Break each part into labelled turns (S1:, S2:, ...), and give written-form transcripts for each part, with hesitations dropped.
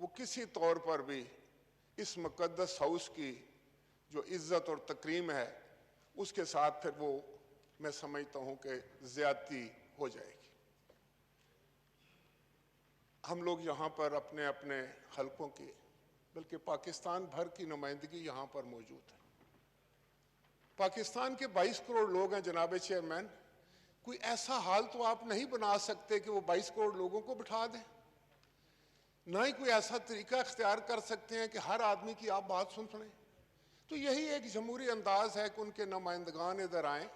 S1: وہ کسی طور پر بھی اس مقدس ہاؤس کی جو عزت اور تکریم ہے اس کے ساتھ پھر وہ میں سمجھتا ہوں کہ زیادتی ہو جائے گی۔ ہم لوگ یہاں پر اپنے اپنے حلقوں کی بلکہ پاکستان بھر کی نمائندگی یہاں پر موجود ہے۔ پاکستان کے 22 کروڑ لوگ ہیں جناب چیئرمین، کوئی ایسا حال تو آپ نہیں بنا سکتے کہ وہ 22 کروڑ لوگوں کو بٹھا دیں، نہ ہی کوئی ایسا طریقہ اختیار کر سکتے ہیں کہ ہر آدمی کی آپ بات سن سنیں۔ تو یہی ایک جمہوری انداز ہے کہ ان کے نمائندگان ادھر آئیں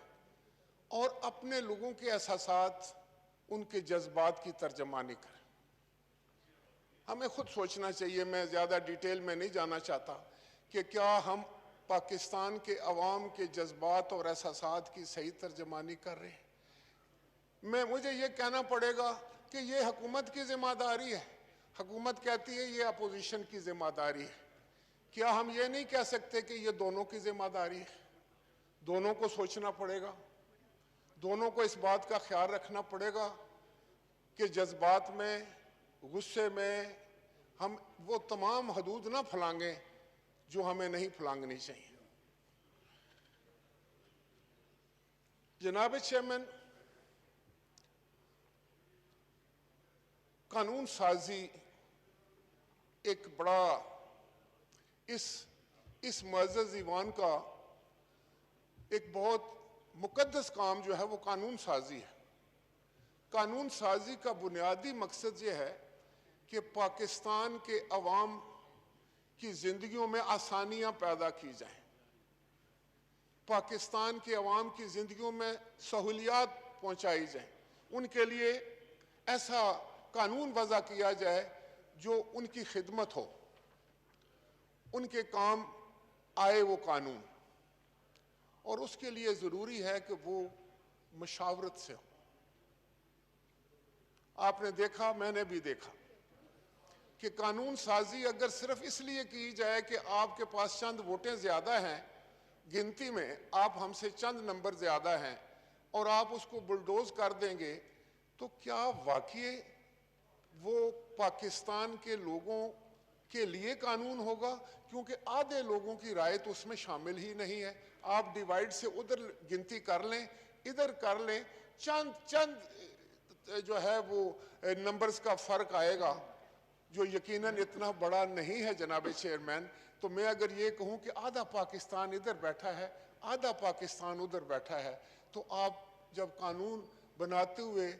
S1: اور اپنے لوگوں کے احساسات، ان کے جذبات کی ترجمانی کریں۔ ہمیں خود سوچنا چاہیے، میں زیادہ ڈیٹیل میں نہیں جانا چاہتا، کہ کیا ہم پاکستان کے عوام کے جذبات اور احساسات کی صحیح ترجمانی کر رہے ہیں؟ مجھے یہ کہنا پڑے گا کہ یہ حکومت کی ذمہ داری ہے۔ حکومت کہتی ہے یہ اپوزیشن کی ذمہ داری ہے۔ کیا ہم یہ نہیں کہہ سکتے کہ یہ دونوں کی ذمہ داری ہے؟ دونوں کو سوچنا پڑے گا، دونوں کو اس بات کا خیال رکھنا پڑے گا کہ جذبات میں، غصے میں ہم وہ تمام حدود نہ پھلانگیں جو ہمیں نہیں پھلانگنی چاہیے۔ جناب چیئرمین، قانون سازی ایک بڑا اس معزز ایوان کا ایک بہت مقدس کام جو ہے وہ قانون سازی ہے۔ قانون سازی کا بنیادی مقصد یہ ہے کہ پاکستان کے عوام کی زندگیوں میں آسانیاں پیدا کی جائیں، پاکستان کے عوام کی زندگیوں میں سہولیات پہنچائی جائیں، ان کے لیے ایسا قانون وضع کیا جائے جو ان کی خدمت ہو، ان کے کام آئے وہ قانون، اور اس کے لیے ضروری ہے کہ وہ مشاورت سے ہو۔ آپ نے دیکھا، میں نے بھی دیکھا کہ قانون سازی اگر صرف اس لیے کی جائے کہ آپ کے پاس چند ووٹیں زیادہ ہیں، گنتی میں آپ ہم سے چند نمبر زیادہ ہیں، اور آپ اس کو بلڈوز کر دیں گے، تو کیا واقعی وہ پاکستان کے لوگوں کے لیے قانون ہوگا؟ کیونکہ آدھے لوگوں کی رائے تو اس میں شامل ہی نہیں ہے۔ آپ ڈیوائیڈ سے ادھر گنتی کر لیں، ادھر کر لیں، چند جو ہے وہ نمبرز کا فرق آئے گا جو یقیناً اتنا بڑا نہیں ہے جناب چیئرمین۔ تو میں اگر یہ کہوں کہ آدھا پاکستان ادھر بیٹھا ہے، آدھا پاکستان ادھر بیٹھا ہے، تو آپ جب قانون بناتے ہوئے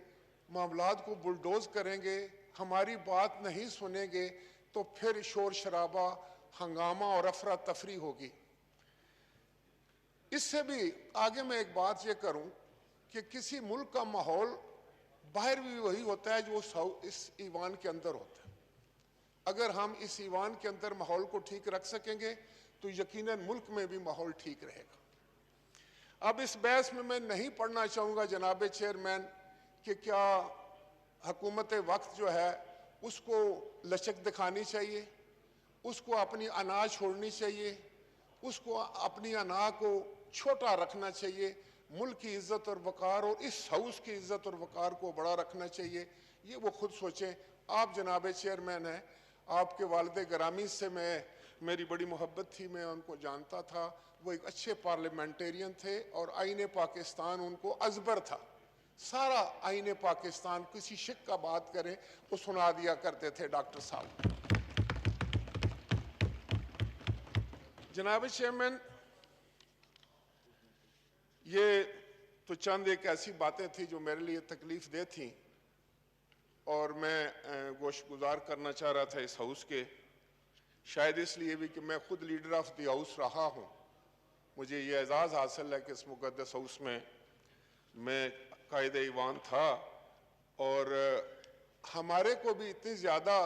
S1: معاملات کو بلڈوز کریں گے، ہماری بات نہیں سنیں گے، تو پھر شور شرابہ، ہنگامہ اور افراتفری ہوگی۔ اس سے بھی آگے میں ایک بات یہ کروں کہ کسی ملک کا ماحول باہر بھی وہی ہوتا ہے جو اس ایوان کے اندر ہوتا ہے۔ اگر ہم اس ایوان کے اندر ماحول کو ٹھیک رکھ سکیں گے تو یقیناً ملک میں بھی ماحول ٹھیک رہے گا۔ اب اس بحث میں نہیں پڑھنا چاہوں گا جناب چیئرمین کہ کیا حکومت وقت جو ہے اس کو لچک دکھانی چاہیے، اس کو اپنی انا چھوڑنی چاہیے، اس کو اپنی انا کو چھوٹا رکھنا چاہیے، ملک کی عزت اور وقار اور اس ہاؤس کی عزت اور وقار کو بڑا رکھنا چاہیے۔ یہ وہ خود سوچیں۔ آپ جناب چیئرمین ہیں، آپ کے والد گرامی سے میری بڑی محبت تھی، میں ان کو جانتا تھا، وہ ایک اچھے پارلیمنٹیرین تھے اور آئین پاکستان ان کو ازبر تھا۔ سارا آئین پاکستان کسی شک کا بات کریں تو سنا دیا کرتے تھے ڈاکٹر صاحب۔ جناب چیئرمین، یہ تو چند ایک ایسی باتیں تھیں جو میرے لیے تکلیف دہ تھیں، اور میں گوشت گزار کرنا چاہ رہا تھا اس ہاؤس کے، شاید اس لیے بھی کہ میں خود لیڈر آف دی ہاؤس رہا ہوں۔ مجھے یہ اعزاز حاصل ہے کہ اس مقدس ہاؤس میں قائد ایوان تھا، اور ہمارے کو بھی اتنی زیادہ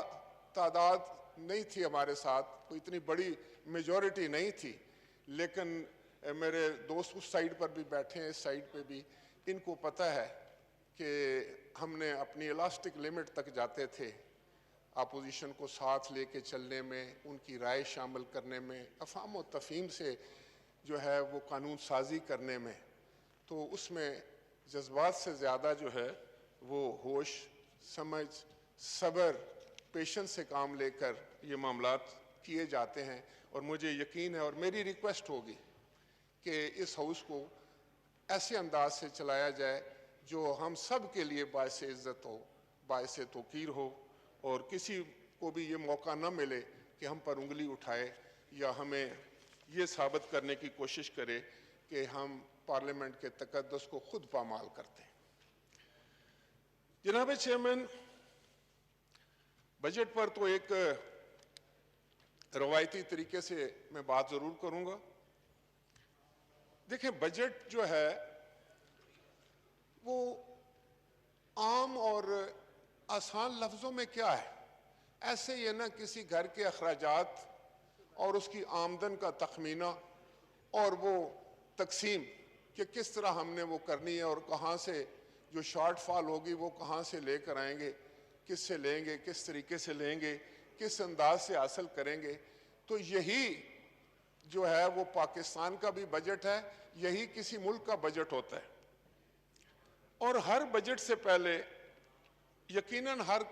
S1: تعداد نہیں تھی ہمارے ساتھ، کوئی اتنی بڑی میجورٹی نہیں تھی، لیکن میرے دوست اس سائیڈ پر بھی بیٹھے ہیں، اس سائیڈ پہ بھی، ان کو پتہ ہے کہ ہم نے اپنی الاسٹک لمٹ تک جاتے تھے اپوزیشن کو ساتھ لے کے چلنے میں، ان کی رائے شامل کرنے میں، افہام و تفہیم سے جو ہے وہ قانون سازی کرنے میں۔ تو اس میں جذبات سے زیادہ جو ہے وہ ہوش، سمجھ، صبر پیشنس سے کام لے کر یہ معاملات کیے جاتے ہیں، اور مجھے یقین ہے اور میری ریکویسٹ ہوگی کہ اس ہاؤس کو ایسے انداز سے چلایا جائے جو ہم سب کے لیے باعث عزت ہو، باعث توقیر ہو، اور کسی کو بھی یہ موقع نہ ملے کہ ہم پر انگلی اٹھائے یا ہمیں یہ ثابت کرنے کی کوشش کرے کہ ہم پارلیمنٹ کے تقدس کو خود پامال کرتے ہیں۔ جناب چیئرمین، بجٹ پر تو ایک روایتی طریقے سے میں بات ضرور کروں گا۔ دیکھیں، بجٹ جو ہے وہ عام اور آسان لفظوں میں کیا ہے؟ ایسے یہ نہ کسی گھر کے اخراجات اور اس کی آمدن کا تخمینہ اور وہ تقسیم کہ کس طرح ہم نے وہ کرنی ہے، اور کہاں سے جو شارٹ فال ہوگی وہ کہاں سے لے کر آئیں گے، کس سے لیں گے، کس طریقے سے لیں گے، کس انداز سے حاصل کریں گے۔ تو یہی جو ہے وہ پاکستان کا بھی بجٹ ہے، یہی کسی ملک کا بجٹ ہوتا ہے۔ اور ہر بجٹ سے پہلے یقیناً ہر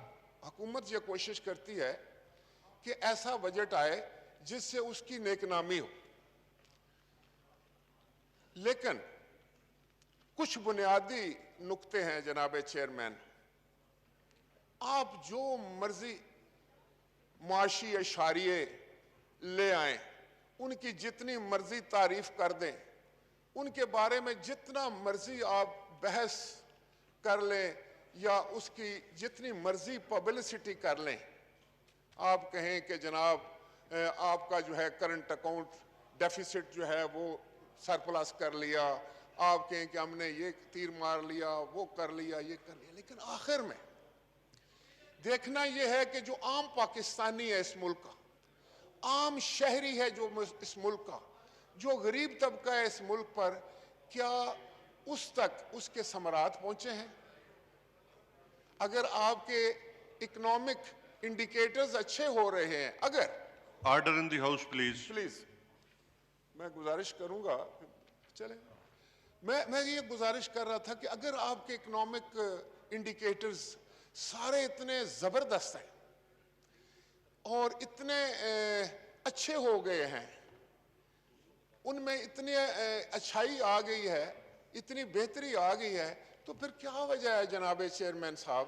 S1: حکومت یہ کوشش کرتی ہے کہ ایسا بجٹ آئے جس سے اس کی نیک نامی ہو، لیکن کچھ بنیادی نکتے ہیں جناب چیئرمین۔ آپ جو مرضی معاشی اشاریے لے آئیں، ان کی جتنی مرضی تعریف کر دیں، ان کے بارے میں جتنا مرضی آپ بحث کر لیں یا اس کی جتنی مرضی پبلسٹی کر لیں، آپ کہیں کہ جناب آپ کا جو ہے کرنٹ اکاؤنٹ ڈیفیسٹ جو ہے وہ سرپلس کر لیا، آپ کہیں کہ ہم نے یہ تیر مار لیا، وہ کر لیا، یہ کر لیا، لیکن آخر میں دیکھنا یہ ہے کہ جو عام پاکستانی ہے اس ملک کا، عام شہری ہے جو اس ملک کا، جو غریب طبقہ ہے اس ملک پر، کیا اس تک اس کے ثمرات پہنچے ہیں؟ اگر آپ کے اکنامک انڈیکیٹرز اچھے ہو رہے ہیں، اگر
S2: order in the house please
S1: میں گزارش کروں گا، چلیں، میں یہ گزارش کر رہا تھا کہ اگر آپ کے اکنامک انڈیکیٹرز سارے اتنے زبردست ہیں اور اتنے اچھے ہو گئے ہیں، ان میں اتنی اچھائی آ گئی ہے، اتنی بہتری آ گئی ہے، تو پھر کیا وجہ ہے جناب چیئرمین صاحب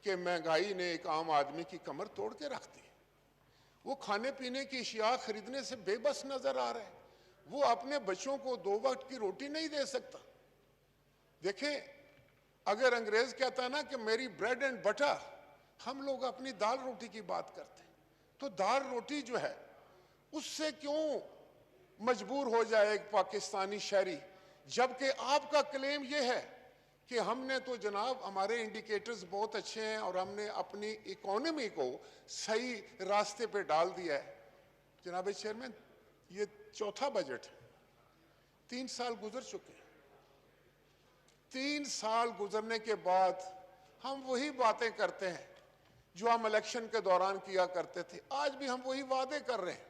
S1: کہ مہنگائی نے ایک عام آدمی کی کمر توڑ کے رکھ دی؟ وہ کھانے پینے کی اشیاء خریدنے سے بے بس نظر آ رہے ہیں، وہ اپنے بچوں کو 2 وقت کی روٹی نہیں دے سکتا۔ دیکھیں، اگر انگریز کہتا ہے نا کہ میری بریڈ اینڈ بٹر، ہم لوگ اپنی دال روٹی کی بات کرتے ہیں، تو دال روٹی جو ہے اس سے کیوں مجبور ہو جائے ایک پاکستانی شہری، جبکہ آپ کا کلیم یہ ہے کہ ہم نے تو جناب ہمارے انڈیکیٹرز بہت اچھے ہیں اور ہم نے اپنی اکانومی کو صحیح راستے پہ ڈال دیا ہے۔ جناب چیئرمین، یہ 4تھا بجٹ ہے، 3 سال گزر چکے ہیں۔ 3 سال گزرنے کے بعد ہم وہی باتیں کرتے ہیں جو ہم الیکشن کے دوران کیا کرتے تھے، آج بھی ہم وہی وعدے کر رہے ہیں۔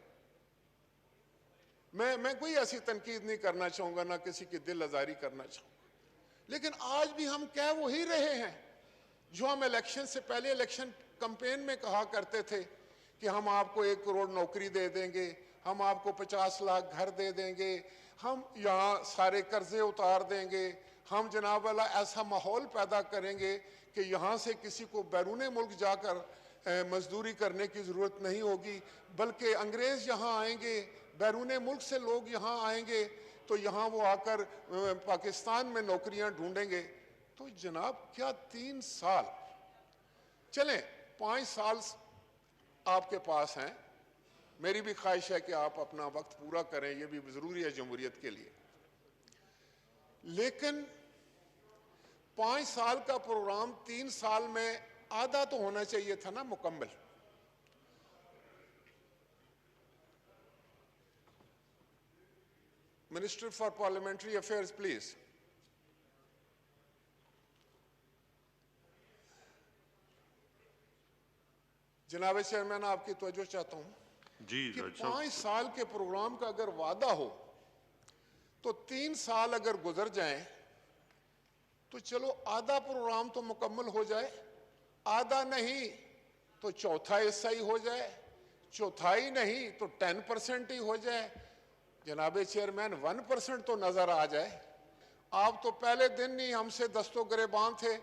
S1: میں کوئی ایسی تنقید نہیں کرنا چاہوں گا، نہ کسی کی دل آزاری کرنا چاہوں گا، لیکن آج بھی ہم کہہ وہی رہے ہیں جو ہم الیکشن سے پہلے الیکشن کمپین میں کہا کرتے تھے کہ ہم آپ کو 1 کروڑ نوکری دے دیں گے، ہم آپ کو 50 لاکھ گھر دے دیں گے، ہم یہاں سارے قرضے اتار دیں گے، ہم جناب اللہ ایسا ماحول پیدا کریں گے کہ یہاں سے کسی کو بیرون ملک جا کر مزدوری کرنے کی ضرورت نہیں ہوگی، بلکہ انگریز یہاں آئیں گے، بیرون ملک سے لوگ یہاں آئیں گے تو یہاں وہ آ کر پاکستان میں نوکریاں ڈھونڈیں گے۔ تو جناب کیا 3 سال، چلیں 5 سال آپ کے پاس ہیں، میری بھی خواہش ہے کہ آپ اپنا وقت پورا کریں، یہ بھی ضروری ہے جمہوریت کے لیے، لیکن 5 سال کا پروگرام 3 سال میں آدھا تو ہونا چاہیے تھا نا مکمل۔ Minister for parliamentary affairs please. جناب چیئرمین، آپ کی توجہ چاہتا ہوں کہ 5 سال کے پروگرام کا اگر وعدہ ہو تو 3 سال اگر گزر جائیں تو چلو آدھا پروگرام تو مکمل ہو جائے، آدھا نہیں تو چوتھا حصہ ہی ہو جائے, چوتھائی نہیں تو 10% ہی ہو جائے. جناب چیئرمین 1% تو نظر آ جائے. آپ تو پہلے دن ہی ہم سے دستوں گریباں تھے.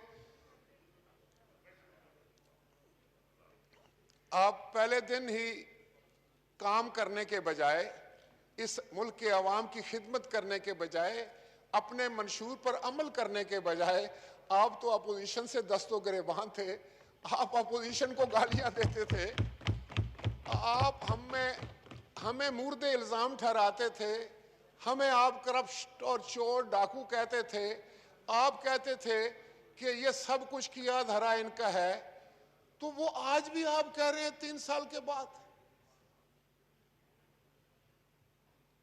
S1: آپ پہلے دن ہی کام کرنے کے بجائے, اس ملک کے عوام کی خدمت کرنے کے بجائے, اپنے منشور پر عمل کرنے کے بجائے, آپ تو اپوزیشن سے دستوں گریباں تھے. آپ اپوزیشن کو گالیاں دیتے تھے. آپ ہمیں مورد الزام ٹھہراتے تھے. ہمیں آپ کرپٹ اور چور ڈاکو کہتے تھے. آپ کہتے تھے کہ یہ سب کچھ کیا دھرا ان کا ہے. تو وہ آج بھی آپ کہہ رہے ہیں 3 سال کے بعد.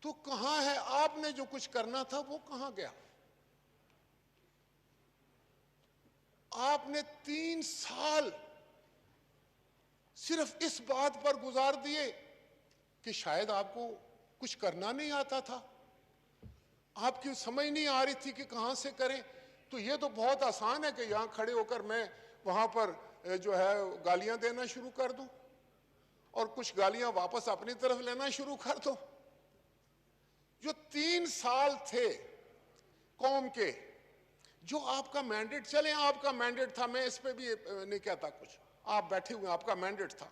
S1: تو کہاں ہے آپ نے جو کچھ کرنا تھا وہ کہاں گیا؟ آپ نے 3 سال صرف اس بات پر گزار دیے کہ شاید آپ کو کچھ کرنا نہیں آتا تھا, آپ کی سمجھ نہیں آ رہی تھی کہ کہاں سے کریں. تو یہ تو بہت آسان ہے کہ یہاں کھڑے ہو کر میں وہاں پر جو ہے گالیاں دینا شروع کر دوں اور کچھ گالیاں واپس اپنی طرف لینا شروع کر دوں. جو 3 سال تھے قوم کے, جو آپ کا مینڈیٹ, چلیں آپ کا مینڈیٹ تھا, میں اس پہ بھی نہیں کہتا کچھ, آپ بیٹھے ہوئے, آپ کا مینڈیٹ تھا,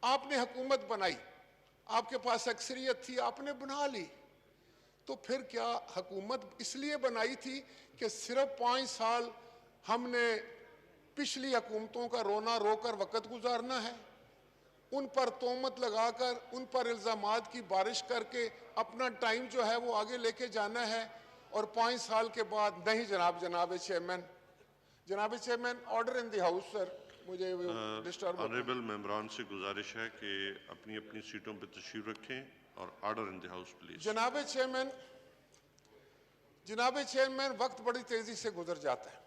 S1: آپ نے حکومت بنائی, آپ کے پاس اکثریت تھی, آپ نے بنا لی. تو پھر کیا حکومت اس لیے بنائی تھی کہ صرف 5 سال ہم نے پچھلی حکومتوں کا رونا رو کر وقت گزارنا ہے, ان پر تہمت لگا کر, ان پر الزامات کی بارش کر کے اپنا ٹائم جو ہے وہ آگے لے کے جانا ہے, اور 5 سال کے بعد نہیں؟ جناب chairman order in the house. Sir مجھے ڈسٹرب
S2: آنریبل ممبران سے گزارش ہے کہ اپنی اپنی سیٹوں پہ تشریف رکھیں اور order in the house please.
S1: جناب چیئرمین وقت بڑی تیزی سے گزر جاتا ہے.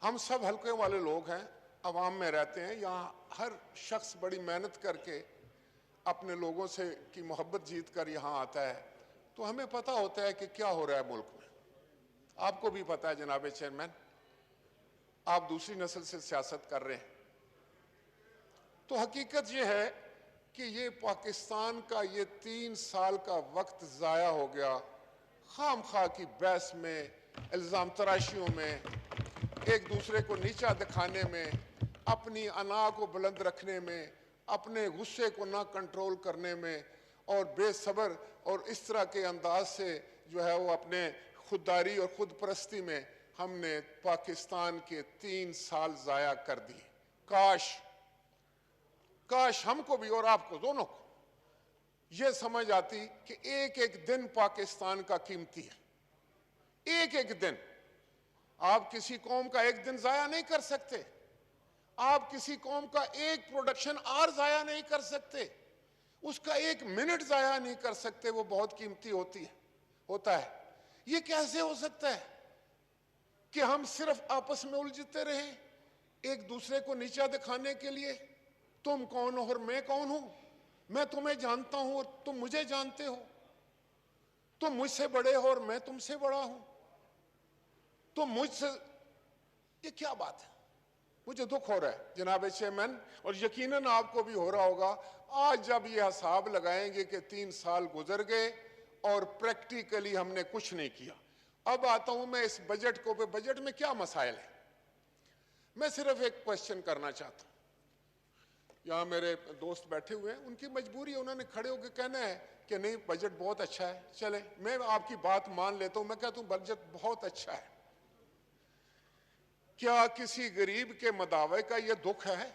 S1: ہم سب حلقے والے لوگ ہیں, عوام میں رہتے ہیں, یہاں ہر شخص بڑی محنت کر کے اپنے لوگوں سے کی محبت جیت کر یہاں آتا ہے. تو ہمیں پتہ ہوتا ہے کہ کیا ہو رہا ہے ملک میں. آپ کو بھی پتہ ہے جناب چیئرمین, آپ دوسری نسل سے سیاست کر رہے ہیں. تو حقیقت یہ ہے کہ یہ پاکستان کا یہ 3 سال کا وقت ضائع ہو گیا خام خواہ کی بحث میں, الزام تراشیوں میں, ایک دوسرے کو نیچا دکھانے میں, اپنی انا کو بلند رکھنے میں, اپنے غصے کو نہ کنٹرول کرنے میں, اور بے صبر اور اس طرح کے انداز سے جو ہے وہ اپنے خودداری اور خود پرستی میں ہم نے پاکستان کے 3 سال ضائع کر دیے. کاش ہم کو بھی اور آپ کو دونوں کو یہ سمجھ آتی کہ ایک ایک دن پاکستان کا قیمتی ہے. ایک ایک دن. آپ کسی قوم کا ایک دن ضائع نہیں کر سکتے, آپ کسی قوم کا ایک پروڈکشن آر ضائع نہیں کر سکتے, اس کا 1 منٹ ضائع نہیں کر سکتے. وہ بہت قیمتی ہوتا ہے. یہ کیسے ہو سکتا ہے کہ ہم صرف آپس میں الجھتے رہیں ایک دوسرے کو نیچا دکھانے کے لیے؟ تم کون ہو اور میں کون ہوں؟ میں تمہیں جانتا ہوں اور تم مجھے جانتے ہو. تم مجھ سے بڑے ہو اور میں تم سے بڑا ہوں. تم مجھ سے, یہ کیا بات ہے؟ مجھے دکھ ہو رہا ہے جناب چیئرمین, اور یقیناً آپ کو بھی ہو رہا ہوگا آج جب یہ حساب لگائیں گے کہ 3 سال گزر گئے اور پریکٹیکلی ہم نے کچھ نہیں کیا. اب آتا ہوں میں اس بجٹ کو. بجٹ میں کیا مسائل ہیں؟ میں صرف ایک کوشچن کرنا چاہتا ہوں. یہاں میرے دوست بیٹھے ہوئے ہیں, ان کی مجبوری ہے, انہوں نے کھڑے ہو کے کہنا ہے کہ نہیں بجٹ بہت اچھا ہے. چلیں میں آپ کی بات مان لیتا ہوں, میں کہتا ہوں بجٹ بہت اچھا ہے. کیا کسی غریب کے مداوع کا یہ دکھ ہے؟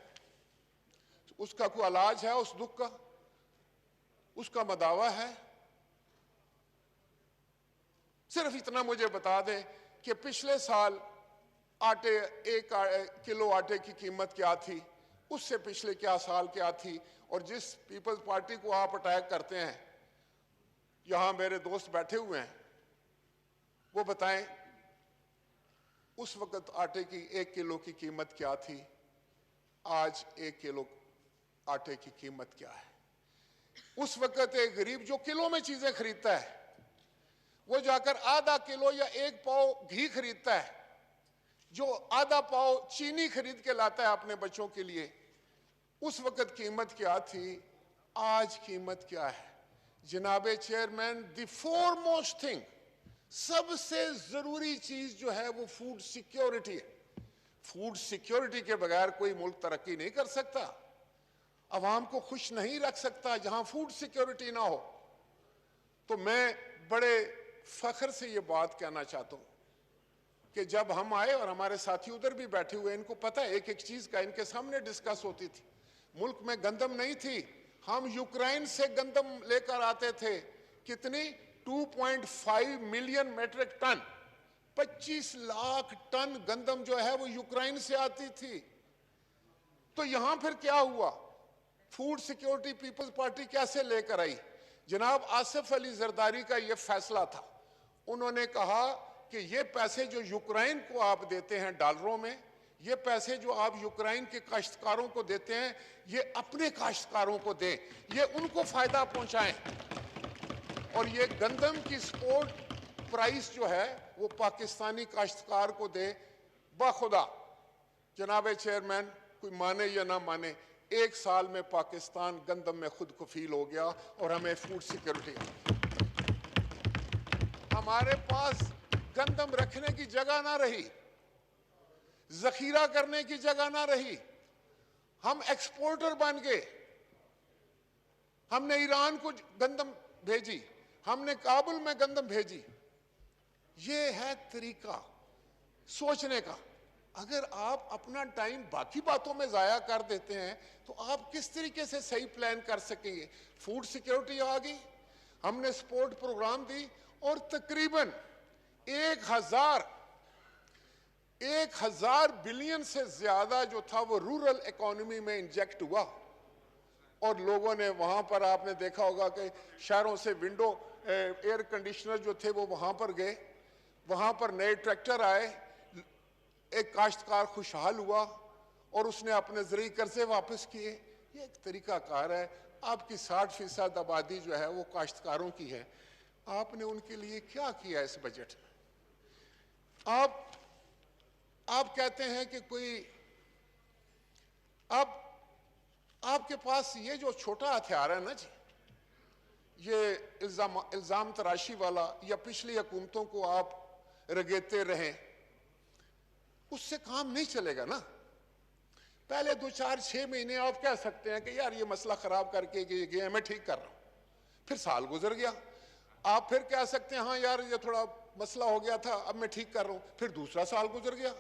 S1: اس کا کوئی علاج ہے اس دکھ کا؟ اس کا مداوع ہے؟ صرف اتنا مجھے بتا دیں کہ پچھلے سال آٹے, 1 کلو آٹے کی قیمت کیا تھی, اس سے پچھلے کیا سال کیا تھی, اور جس پیپلز پارٹی کو آپ اٹیک کرتے ہیں, یہاں میرے دوست بیٹھے ہوئے ہیں, وہ بتائیں اس وقت آٹے کی 1 کلو کی قیمت کیا تھی, آج 1 کلو آٹے کی قیمت کیا ہے. اس وقت ایک غریب جو کلو میں چیزیں خریدتا ہے, وہ جا کر ½ کلو یا 1 پاؤ گھی خریدتا ہے, جو آدھا پاؤ چینی خرید کے لاتا ہے اپنے بچوں کے لیے، اس وقت قیمت کیا تھی، آج قیمت کیا ہے؟ جناب chairman, the foremost thing, سب سے ضروری چیز جو ہے وہ فوڈ سیکیورٹی ہے۔ فوڈ سیکیورٹی کے بغیر کوئی ملک ترقی نہیں کر سکتا، عوام کو خوش نہیں رکھ سکتا جہاں فوڈ سیکیورٹی نہ ہو۔ تو میں بڑے فخر سے یہ بات کہنا چاہتا ہوں کہ جب ہم آئے اور ہمارے ساتھی ادھر بھی بیٹھے ہوئے، ان کو پتہ ہے ایک ایک چیز کا ان کے سامنے ڈسکس ہوتی تھی۔ ملک میں گندم نہیں تھی، ہم یوکرائن سے گندم لے کر آتے تھے، کتنی 2.5 million metric ton, 25 lakh ton گندم جو ہے وہ یوکرائن سے آتی تھی۔ تو یہاں پھر کیا ہوا؟ فوڈ سیکیورٹی پیپلز پارٹی کیسے لے کر آئی؟ جناب آصف علی زرداری کا یہ فیصلہ تھا، انہوں نے کہا کہ یہ پیسے جو یوکرائن کو آپ دیتے ہیں ڈالروں میں، یہ پیسے جو آپ یوکرائن کے کاشتکاروں کو دیتے ہیں، یہ اپنے کاشتکاروں کو دیں، یہ ان کو فائدہ پہنچائیں، اور یہ گندم کی سپورٹ پرائس جو ہے وہ پاکستانی کاشتکار کو دے۔ باخدا جناب چیئرمین، کوئی مانے یا نہ مانے، 1 سال میں پاکستان گندم میں خود کفیل ہو گیا اور ہمیں فوڈ سیکیورٹی، ہمارے پاس گندم رکھنے کی جگہ نہ رہی، ذخیرہ کرنے کی جگہ نہ رہی، ہم ایکسپورٹر بن گئے۔ ہم نے ایران کو گندم بھیجی، ہم نے کابل میں گندم بھیجی۔ یہ ہے طریقہ سوچنے کا۔ اگر آپ اپنا ٹائم باقی باتوں میں ضائع کر دیتے ہیں تو آپ کس طریقے سے صحیح پلان کر سکیں گے؟ فوڈ سیکیورٹی آ گئی، ہم نے سپورٹ پروگرام دی، اور تقریباً 1000 بلین سے زیادہ جو تھا وہ رورل اکانومی میں انجیکٹ ہوا، اور لوگوں نے وہاں پر، آپ نے دیکھا ہوگا کہ شہروں سے ونڈو ایئر کنڈیشنر جو تھے وہ وہاں پر گئے، وہاں پر نئے ٹریکٹر آئے، ایک کاشتکار خوشحال ہوا اور اس نے اپنے زرعی قرضے واپس کیے۔ یہ ایک طریقہ کار ہے۔ آپ کی 60% آبادی جو ہے وہ کاشتکاروں کی ہے، آپ نے ان کے لیے کیا کیا اس بجٹ میں؟ آپ کہتے ہیں کہ کوئی، آپ کے پاس یہ جو چھوٹا ہتھیار ہے نا جی، یہ الزام تراشی والا، یا پچھلی حکومتوں کو آپ رگیتے رہیں، اس سے کام نہیں چلے گا نا۔ پہلے 2-4-6 مہینے آپ کہہ سکتے ہیں کہ یار یہ مسئلہ خراب کر کے گیا، میں ٹھیک کر رہا ہوں، پھر سال گزر گیا، آپ پھر کہہ سکتے ہیں ہاں یار یہ تھوڑا مسئلہ ہو گیا تھا، اب میں ٹھیک کر رہا ہوں، پھر دوسرا سال گزر گیا،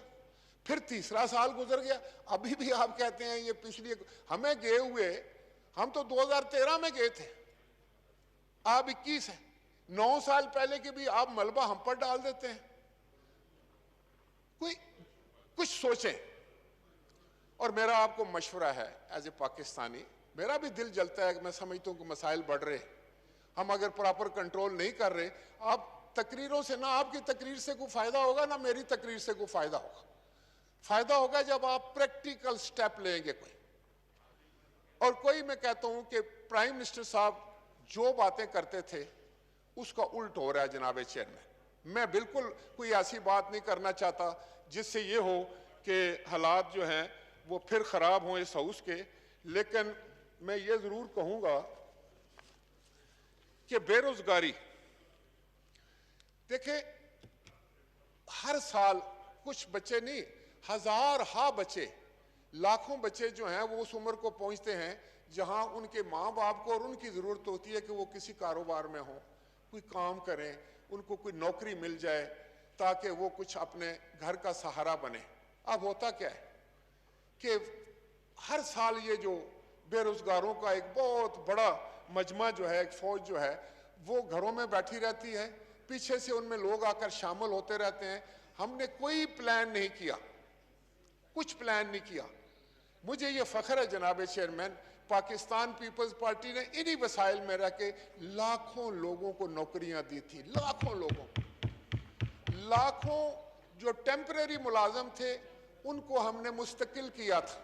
S1: پھر تیسرا سال گزر گیا، ابھی بھی آپ کہتے ہیں یہ پچھلی، ہمیں گئے ہوئے، ہم تو 2013 میں گئے تھے، آپ 21 ہیں، 9 سال پہلے کے بھی آپ ملبہ ہم پر ڈال دیتے ہیں۔ کچھ سوچیں۔ اور میرا آپ کو مشورہ ہے ایز اے پاکستانی، میرا بھی دل جلتا ہے کہ میں سمجھتا ہوں کہ مسائل بڑھ رہے ہیں، ہم اگر پراپر کنٹرول نہیں کر رہے، آپ تقریروں سے، نہ آپ کی تقریر سے کوئی فائدہ ہوگا نہ میری تقریر سے کوئی فائدہ ہوگا۔ فائدہ ہوگا جب آپ پریکٹیکل سٹیپ لیں گے کوئی، اور کوئی، میں کہتا ہوں کہ پرائم منسٹر صاحب جو باتیں کرتے تھے اس کا الٹ ہو رہا ہے جناب چیئرمین۔ میں بالکل کوئی ایسی بات نہیں کرنا چاہتا جس سے یہ ہو کہ حالات جو ہیں وہ پھر خراب ہوں اس ہاؤس کے، لیکن میں یہ ضرور کہوں گا کہ بے روزگاری، دیکھیں ہر سال کچھ بچے نہیں، ہزارہا بچے، لاکھوں بچے جو ہیں وہ اس عمر کو پہنچتے ہیں جہاں ان کے ماں باپ کو اور ان کی ضرورت ہوتی ہے کہ وہ کسی کاروبار میں ہوں، کوئی کام کریں، ان کو کوئی نوکری مل جائے تاکہ وہ کچھ اپنے گھر کا سہارا بنے۔ اب ہوتا کیا ہے کہ ہر سال یہ جو بے روزگاروں کا ایک بہت بڑا مجمع جو ہے، ایک فوج جو ہے وہ گھروں میں بیٹھی رہتی ہے، پیچھے سے ان میں لوگ آ کر شامل ہوتے رہتے ہیں۔ ہم نے کوئی پلان نہیں کیا، کچھ پلان نہیں کیا۔ مجھے یہ فخر ہے جناب چیئرمین، پاکستان پیپلز پارٹی نے انہی وسائل میں رہ کے لاکھوں لوگوں کو نوکریاں دی تھی، لاکھوں لوگوں، لاکھوں جو ٹیمپریری ملازم تھے ان کو ہم نے مستقل کیا تھا،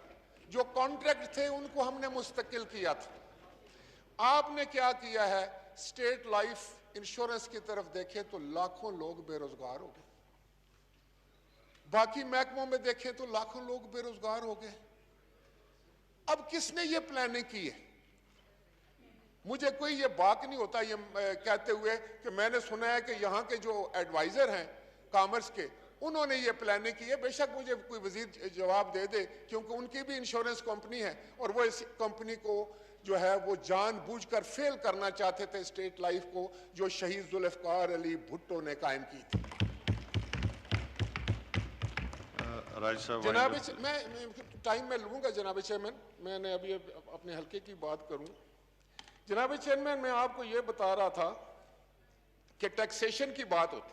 S1: جو کانٹریکٹ تھے ان کو ہم نے مستقل کیا تھا۔ آپ نے کیا کیا ہے؟ اسٹیٹ لائف انشورنس کی طرف دیکھیں تو لاکھوں لوگ بے روزگار ہو گئے، باقی محکموں میں دیکھیں تو لاکھوں لوگ بے روزگار ہو گئے. اب کس نے یہ پلاننگ کی ہے؟ مجھے کوئی یہ باک نہیں ہوتا یہ کہتے ہوئے کہ میں نے سنا ہے کہ یہاں کے جو ایڈوائزر ہیں کامرس کے انہوں نے یہ پلاننگ کی ہے. بے شک مجھے کوئی وزیر جواب دے دے, کیونکہ ان کی بھی انشورنس کمپنی ہے اور وہ اس کمپنی کو جو ہے وہ جان بوجھ کر فیل کرنا چاہتے تھے اسٹیٹ لائف کو, جو شہید ذوالفقار علی بھٹو نے قائم کی تھی. جناب میں ٹائم میں لوں گا جناب چیئرمین, میں نے ابھی اپنے حلقے کی بات کروں. جناب چیئرمین میں آپ کو یہ بتا رہا تھا کہ ٹیکسیشن کی بات ہوتی.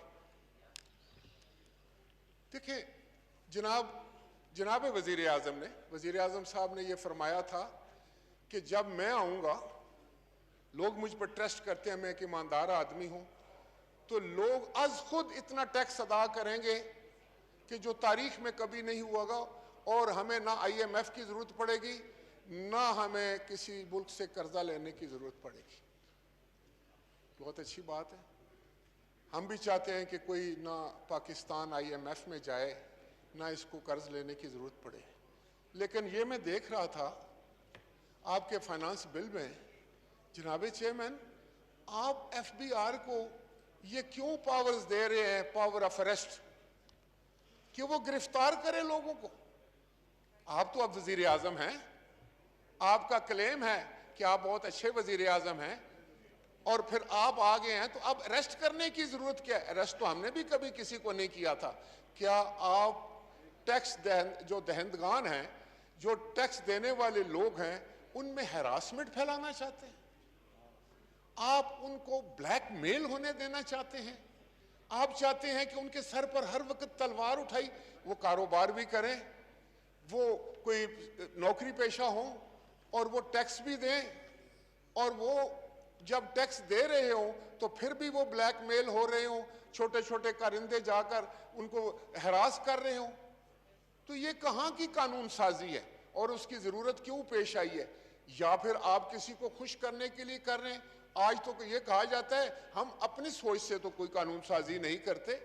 S1: دیکھیں جناب وزیر اعظم صاحب نے یہ فرمایا تھا کہ جب میں آؤں گا, لوگ مجھ پر ٹرسٹ کرتے ہیں, میں ایک ایماندار آدمی ہوں, تو لوگ از خود اتنا ٹیکس ادا کریں گے کہ جو تاریخ میں کبھی نہیں ہوا گا, اور ہمیں نہ آئی ایم ایف کی ضرورت پڑے گی, نہ ہمیں کسی ملک سے قرضہ لینے کی ضرورت پڑے گی. بہت اچھی بات ہے. ہم بھی چاہتے ہیں کہ کوئی نہ پاکستان آئی ایم ایف میں جائے, نہ اس کو قرض لینے کی ضرورت پڑے. لیکن یہ میں دیکھ رہا تھا آپ کے فائنانس بل میں جناب چیئرمین, آپ ایف بی آر کو یہ کیوں پاورز دے رہے ہیں, پاور آف اریسٹ, کہ وہ گرفتار کرے لوگوں کو. آپ تو اب وزیر اعظم ہیں, آپ کا کلیم ہے کہ آپ بہت اچھے وزیر اعظم ہیں, اور پھر آپ آگے ہیں تو اب اریسٹ کرنے کی ضرورت کیا ہے؟ اریسٹ تو ہم نے بھی کبھی کسی کو نہیں کیا تھا. کیا آپ ٹیکس جو دہندگان ہیں, جو ٹیکس دینے والے لوگ ہیں, ان میں ہراسمنٹ پھیلانا چاہتے ہیں؟ آپ ان کو بلیک میل ہونے دینا چاہتے ہیں؟ آپ چاہتے ہیں کہ ان کے سر پر ہر وقت تلوار اٹھائی, وہ کاروبار بھی کریں, وہ کوئی نوکری پیشہ ہوں, اور وہ ٹیکس بھی دیں, اور وہ جب ٹیکس دے رہے ہوں تو پھر بھی وہ بلیک میل ہو رہے ہوں, چھوٹے چھوٹے کارندے جا کر ان کو ہراس کر رہے ہوں؟ تو یہ کہاں کی قانون سازی ہے, اور اس کی ضرورت کیوں پیش آئی ہے؟ یا پھر آپ کسی کو خوش کرنے کے لیے کر رہے ہیں؟ آج تو یہ کہا جاتا ہے ہم اپنی سوچ سے تو کوئی قانون سازی نہیں کرتے,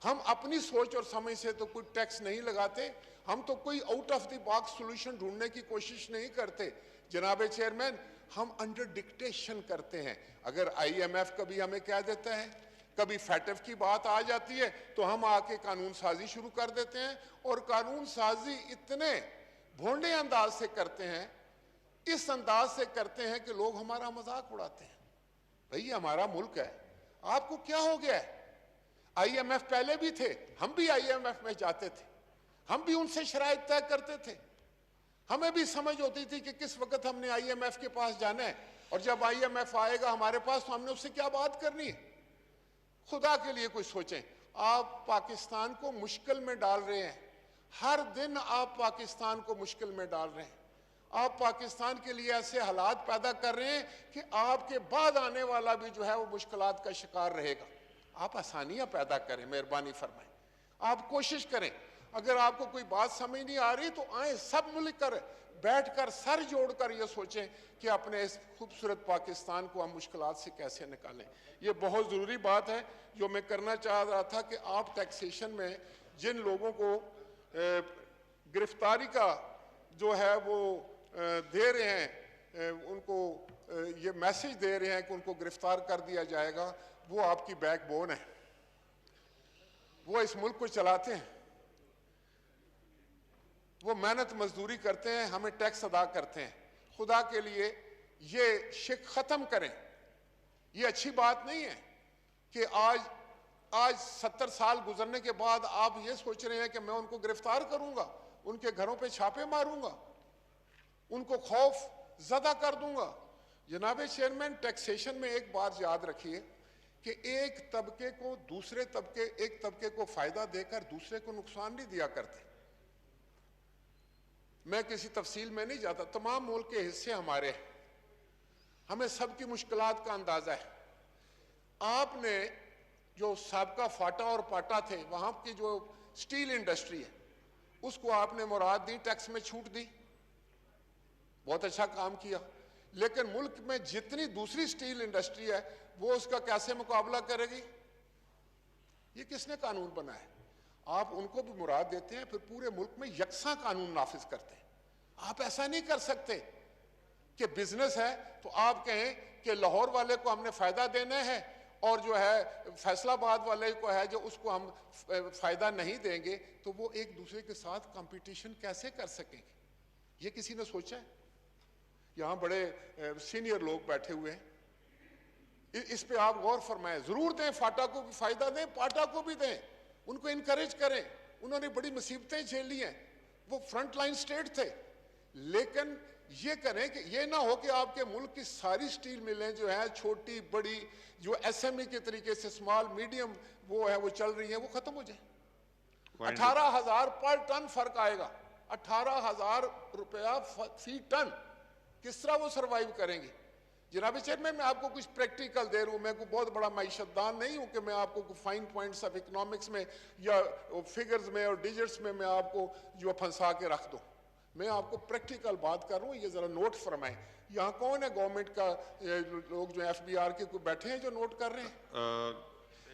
S1: ہم اپنی سوچ اور سمجھ سے تو کوئی ٹیکس نہیں لگاتے, ہم تو کوئی out of the box solution ڈھونڈنے کی کوشش نہیں کرتے. جناب چیئرمین, ہم انڈر ڈکٹیشن کرتے ہیں. اگر آئی ایم ایف کبھی ہمیں کہہ دیتا ہے, کبھی فیٹف کی بات آ جاتی ہے, تو ہم آ کے قانون سازی شروع کر دیتے ہیں, اور قانون سازی اتنے بھونڈے انداز سے کرتے ہیں, اس انداز سے کرتے ہیں کہ لوگ ہمارا مذاق اڑاتے ہیں. بھئی ہمارا ملک ہے, آپ کو کیا ہو گیا ہے؟ آئی ایم ایف پہلے بھی تھے, ہم بھی آئی ایم ایف میں جاتے تھے, ہم بھی ان سے شرائط طے کرتے تھے, ہمیں بھی سمجھ ہوتی تھی کہ کس وقت ہم نے آئی ایم ایف کے پاس جانا ہے, اور جب آئی ایم ایف آئے گا ہمارے پاس تو ہم نے اس سے کیا بات کرنی ہے. خدا کے لیے کوئی سوچیں, آپ پاکستان کو مشکل میں ڈال رہے ہیں, ہر دن آپ پاکستان کو مشکل میں ڈال رہے ہیں, آپ پاکستان کے لیے ایسے حالات پیدا کر رہے ہیں کہ آپ کے بعد آنے والا بھی جو ہے وہ مشکلات کا شکار رہے گا. آپ آسانیاں پیدا کریں, مہربانی فرمائیں, آپ کوشش کریں. اگر آپ کو کوئی بات سمجھ نہیں آ رہی تو آئیں, سب مل کر بیٹھ کر سر جوڑ کر یہ سوچیں کہ اپنے اس خوبصورت پاکستان کو ہم مشکلات سے کیسے نکالیں. یہ بہت ضروری بات ہے جو میں کرنا چاہ رہا تھا, کہ آپ ٹیکسیشن میں جن لوگوں کو گرفتاری کا جو ہے وہ دے رہے ہیں, ان کو یہ میسج دے رہے ہیں کہ ان کو گرفتار کر دیا جائے گا, وہ آپ کی بیک بون ہے, وہ اس ملک کو چلاتے ہیں, وہ محنت مزدوری کرتے ہیں, ہمیں ٹیکس ادا کرتے ہیں. خدا کے لیے یہ شک ختم کریں. یہ اچھی بات نہیں ہے کہ آج 70 سال گزرنے کے بعد آپ یہ سوچ رہے ہیں کہ میں ان کو گرفتار کروں گا, ان کے گھروں پہ چھاپے ماروں گا, ان کو خوف زدہ کر دوں گا. جناب چیئرمین, ٹیکسیشن میں ایک بات یاد رکھیے کہ ایک طبقے کو فائدہ دے کر دوسرے کو نقصان نہیں دیا کرتے. میں کسی تفصیل میں نہیں جاتا, تمام ملک کے حصے ہمارے ہیں, ہمیں سب کی مشکلات کا اندازہ ہے. آپ نے جو سابقہ فاٹا اور پاٹا تھے, وہاں کی جو سٹیل انڈسٹری ہے, اس کو آپ نے مراد دی, ٹیکس میں چھوٹ دی, بہت اچھا کام کیا. لیکن ملک میں جتنی دوسری سٹیل انڈسٹری ہے وہ اس کا کیسے مقابلہ کرے گی؟ یہ کس نے قانون بنایا ہے؟ آپ ان کو بھی مراد دیتے ہیں، پھر پورے ملک میں یکساں قانون نافذ کرتے ہیں. آپ ایسا نہیں کر سکتے کہ بزنس ہے تو آپ کہیں کہ لاہور والے کو ہم نے فائدہ دینا ہے اور جو ہے فیصل آباد والے کو ہے جو اس کو ہم فائدہ نہیں دیں گے، تو وہ ایک دوسرے کے ساتھ کمپٹیشن کیسے کر سکیں گے؟ یہ کسی نے سوچا ہے؟ یہاں بڑے سینئر لوگ بیٹھے ہوئے ہیں، اس پہ آپ غور فرمائیں. ضرور دیں، فاٹا کو بھی فائدہ دیں، پاٹا کو بھی دیں، ان کو انکریج کریں. انہوں نے بڑی مصیبتیں جھیلی ہیں، وہ فرنٹ لائن سٹیٹ تھے. لیکن یہ کریں کہ یہ نہ ہو کہ آپ کے ملک کی ساری سٹیل ملیں جو ہیں چھوٹی بڑی جو ایس ایم ای کے طریقے سے اسمال میڈیم وہ ہے وہ چل رہی ہیں، وہ ختم ہو جائیں. 18,000 پر ٹن فرق آئے گا، 18,000 روپیہ فی ٹن. کس طرح وہ سروائیو کریں گے؟ جناب چیئرمین، میں آپ کو کچھ پریکٹیکل دے رہا ہوں، میں کوئی بہت بڑا معیشت دان نہیں ہوں کہ میں آپ کو فائن پوائنٹس آف اکنامکس میں یا فگرز میں اور ڈیجٹس میں آپ کو جو پھنسا کے رکھ دوں. میں آپ کو پریکٹیکل بات کر رہا ہوں، یہ ذرا نوٹ فرمائیں. یہاں کون ہے گورنمنٹ کا لوگ جو ایف بی آر کے کوئی بیٹھے ہیں جو نوٹ کر رہے ہیں؟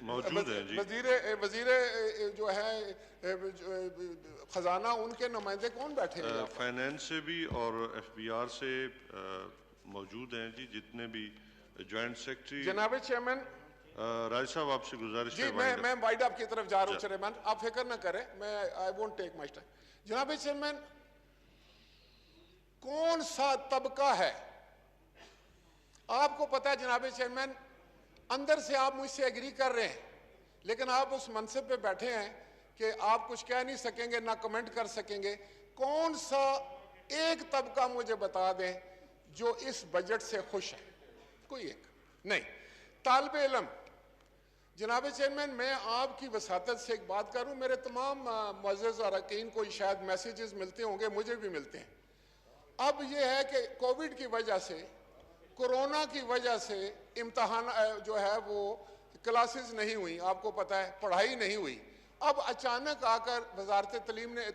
S2: موجود ہیں جی.
S1: وزیر جو ہے خزانہ، ان کے نمائندے کون بیٹھے ہیں؟
S2: فائنینس سے بھی اور ایف بی آر سے موجود ہیں جی، جتنے بھی جوائنٹ سیکرٹری.
S1: جناب چیئرمین،
S2: راج صاحب آپ سے گزارش
S1: جی
S2: ہے.
S1: میں وائڈ اپ کی طرف جا رہا ہوں چیئرمین، آپ فکر نہ کریں، میں I won't take my time. جناب چیئرمین، کون سا طبقہ ہے آپ کو پتا ہے جناب چیئرمین، اندر سے آپ مجھ سے ایگری کر رہے ہیں لیکن آپ اس منصب پہ بیٹھے ہیں کہ آپ کچھ کہہ نہیں سکیں گے، نہ کمنٹ کر سکیں گے. کون سا ایک طبقہ مجھے بتا دیں جو اس بجٹ سے خوش ہے؟ کوئی ایک نہیں. طالب علم، جناب چیئرمین میں آپ کی وساطت سے ایک بات کروں، میرے تمام معزز اراکین کو شاید میسیجز ملتے ہوں گے، مجھے بھی ملتے ہیں. اب یہ ہے کہ کووڈ کی وجہ سے، کورونا کی وجہ سے امتحان جو ہے وہ کلاسز نہیں ہوئی، آپ کو پتہ ہے پڑھائی نہیں ہوئی. اب اچانک آ کر وزارت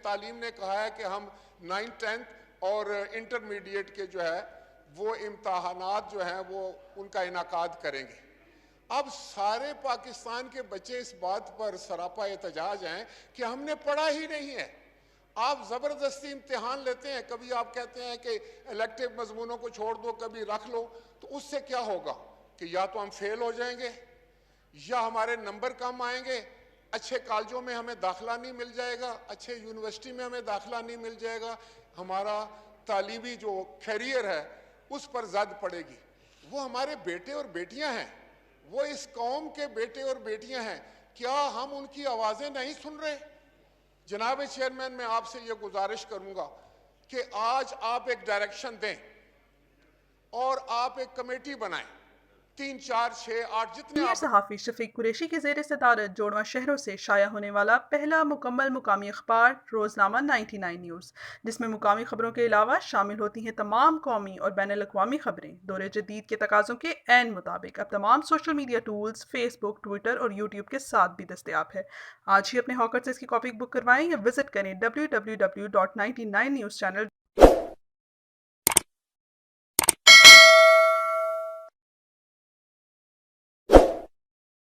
S1: تعلیم نے کہا ہے کہ ہم 9th 10th اور انٹرمیڈیٹ کے جو ہے وہ امتحانات جو ہیں وہ ان کا انعقاد کریں گے. اب سارے پاکستان کے بچے اس بات پر سراپا احتجاج ہیں کہ ہم نے پڑھا ہی نہیں ہے. آپ زبردستی امتحان لیتے ہیں، کبھی آپ کہتے ہیں کہ الیکٹیو مضمونوں کو چھوڑ دو، کبھی رکھ لو، تو اس سے کیا ہوگا کہ یا تو ہم فیل ہو جائیں گے یا ہمارے نمبر کم آئیں گے، اچھے کالجوں میں ہمیں داخلہ نہیں مل جائے گا، اچھے یونیورسٹی میں ہمیں داخلہ نہیں مل جائے گا، ہمارا تعلیمی جو کیریئر ہے اس پر زد پڑے گی. وہ ہمارے بیٹے اور بیٹیاں ہیں، وہ اس قوم کے بیٹے اور بیٹیاں ہیں، کیا ہم ان کی آوازیں نہیں سن رہے؟ جناب چیئرمین، میں آپ سے یہ گزارش کروں گا کہ آج آپ ایک ڈائریکشن دیں اور آپ ایک کمیٹی بنائیں، 3 4 6 8 جتنے
S3: سینئر صحافی شفیق قریشی کی زیر صدارت جوڑواں شہروں سے شائع ہونے والا پہلا مکمل مقامی اخبار روزنامہ 99 نیوز، جس میں مقامی خبروں کے علاوہ شامل ہوتی ہیں تمام قومی اور بین الاقوامی خبریں. دور جدید کے تقاضوں کے عین مطابق اب تمام سوشل میڈیا ٹولز فیس بک، ٹویٹر اور یوٹیوب کے ساتھ بھی دستیاب ہے. آج ہی اپنے ہاکر سے اس کی کاپی بک کروائیں یا وزٹ کریں www.99newschannel